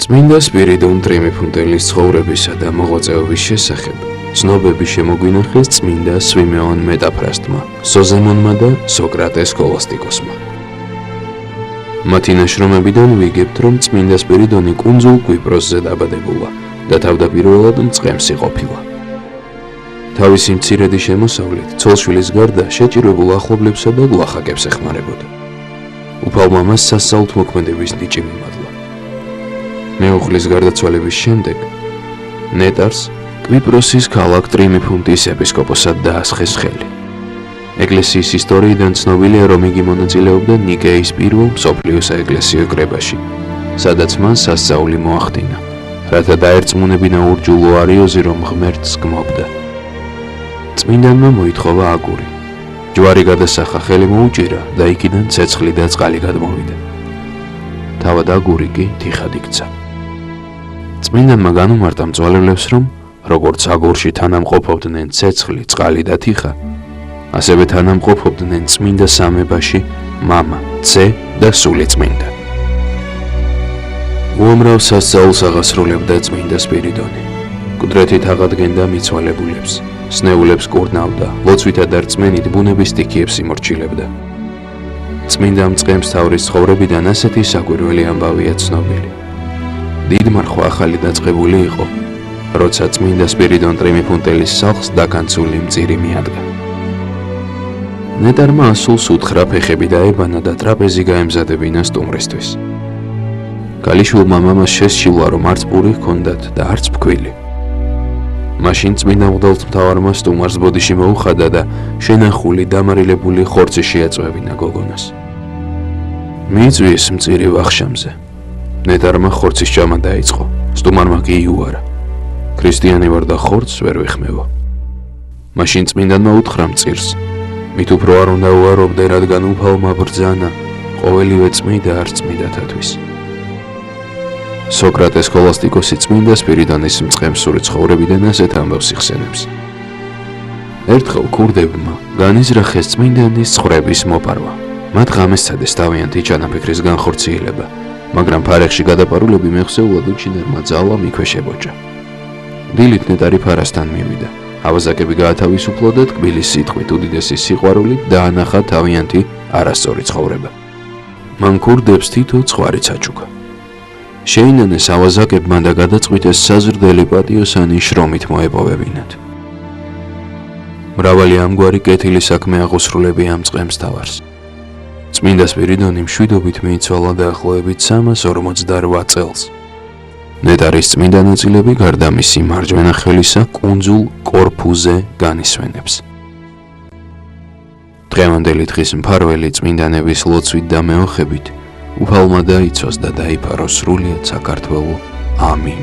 წმინდა სპირიდონ ტრიმიფუნტელის ცხოვრებისა და მოღვაწეობის შესახებ ცნობები შემოგვინახეს წმინდა სვიმეონ მეტაფრასტმა, სოზემონმა და სოკრატეს სქოლასტიკოსმა. მათი ნაშრომებიდან ვიგებთ, რომ წმინდა სპირიდონი კუნძულ კვიპროსზე დაბადებულა და თავდაპირველად მწყემსი ყოფილა. თავისი მცირედი შემოსავლით ცოლშვილის გარდა შეჭირებულ ახლობლებსა და გლახაკებს ეხმარებოდა. უფალმა მას სასაუთმოქმედების ნიჭი მიმადლა. მეუღლის გარდაცვალების შემდეგ ნეტარს კვიპროსის ქალაქ ტრიმიფუნტის ეპისკოპოსად დაასხეს ხელი. ეკლესიის ისტორიიდან ცნობილია, რომ იგი მონაწილეობდა ნიკეის პირველ მსოფლიო საეკლესიო კრებაში, სადაც მან სასწაული მოახდინა, რათა დაერწმუნებინა ურჯულო არიოზი, რომ ღმერთს გმობდა. წმინდანმა მოითხოვა აგური. ჯვარი გადასახა, ხელი მოუჭირა და იქიდან ცეცხლი და წყალი გადმოვიდა. თავად აგური კი თიხად იქცა. წმინდანმა განუმარტა მწვალებლებს, რომ როგორც აგურში თანამყოფობდნენ ცეცხლი, წყალი და თიხა, ასევე თანამყოფობდნენ წმინდა სამებაში მამა, ცე და სული წმინდა. უამრავ სასწაულს აღასრულებდა წმინდა სპირიდონი. მკვდრეთით აღადგენდა მიცვალებულებს, სნეულებს კურნავდა, ლოცვითა და რწმენით ბუნების სტიქიებს იმორჩილებდა. წმინდა მწყემსთავრის ცხოვრებიდან ასეთი საკვირველი ამბავია ცნობილი. დიდმარხვა ახალი დაწყებული იყო, როცა წმინდა სპირიდონ ტრიმიფუნტელის სახლს დაკანცული მწირი მიადგა. ნეტარმა ასულს უთხრა ფეხები დაებანა და ტრაპეზი გაემზადებინა სტუმრისთვის. ქალიშვილმა მამას შესჩივლა, რომ არც პური ჰქონდათ და არც ფქვილი. მაშინ წმინდა მღვდელმთავარმა სტუმარს ბოდიში მოუხადა და შენახული დამარილებული ხორცი შეაწვევინა გოგონას. მიიწვიეს მწირი ვახშამზე. ნეტარმა ხორცის ჭამა დაიწყო, სტუმარმა კი იუარა. ქრისტიანი ვარ და ხორცს ვერ ვეხმევო. მაშინ წმინდანმა უთხრა მწირს, მით უფრო არ უნდა უარობდე, რადგან უფალმა ბრძანა, ყოველივე წმიდა არ წმიდათათვის. სოკრატეს სქოლასტიკოსი წმინდა სპირიდონის მწყემსური ცხოვრებიდან ასეთ ამბავს იხსენებს. ერთხელ ქურდებმა განიზრახეს წმინდანის ცხოვრების მოპარვა. მათ ღამეს სცადეს თავიანთი ჩანაფიქრის განხორციელება, მაგრამ ფარეხში გადაპარულები მეხსეულად უჩინარმა ძალამ იქვე შებოჭა. დილით ნეტარი ფარასთან მივიდა. ავაზაკები გაათავისუფლა და ტკბილის სიტყვით უდიდესი სიყვარულით დაანახა თავიანთი არასწორი ცხოვრება. მან ქურდებს თითო ცხვარიც აჩუქა. შეინანეს ავაზაკებმა და გადაწყვიტეს საზრდელი პატიოსანი შრომით მოეპოვებინათ. მრავალი ამგვარი კეთილი საქმე აღუსრულებია მწყემსთავარს. წმინდა სპირიდონი მშვიდობით მიიცვალა დაახლოებით 348 წელს. ნეტარის წმინდა ნაწილები გარდა მისი მარჯვენა ხელისა კუნძულ კორფუზე განისვენებს. დღევანდელი დღის მფარველი წმინდანების ლოცვით და მეოხებით უფალმა დაიცვას და დაიფაროს სრულიად საქართველო. ამინ.